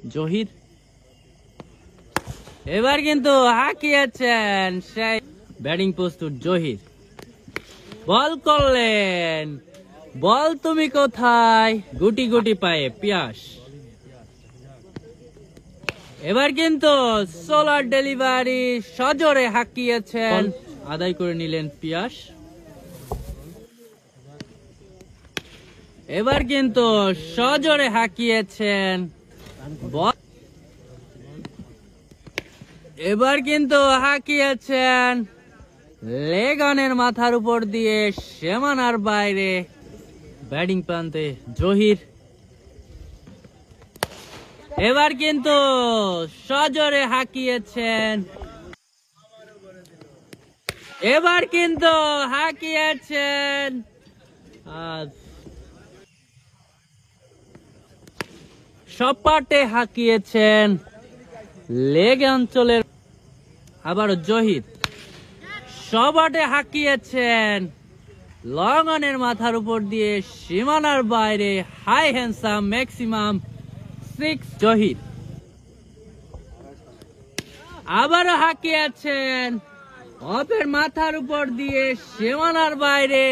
জহির এবার কিন্তু হাঁকিয়েছেন সেই ব্যাটিং প্রস্তুত জহির বল করলেন বল তুমি কোথায় গুটি গুটি পায়ে পিয়াস এবার কিন্তু সোলার ডেলিভারি সজোরে হাঁকিয়েছেন আদায় করে নিলেন পিয়াস এবার কিন্তু সজোরে হাঁকিয়েছেন এবার কিন্তু হাঁকিয়েছেন লেগানের মাথার উপর দিয়ে সীমানার বাইরে ব্যাটিং প্রান্তে জহির এবার কিন্তু সজোরে হাঁকিয়েছেন এবার কিন্তু হাঁকিয়েছেন সপাটে হাঁকিয়েছেন লেগ অঞ্চলের আবার জহির সপাটে হাঁকিয়েছেন লং অনের মাথার উপর দিয়ে সীমানার বাইরে হাই হ্যান্ডসাম ম্যাক্সিমাম 6 জহির আবারও হাঁকিয়েছেন অফের মাথার উপর দিয়ে সীমানার বাইরে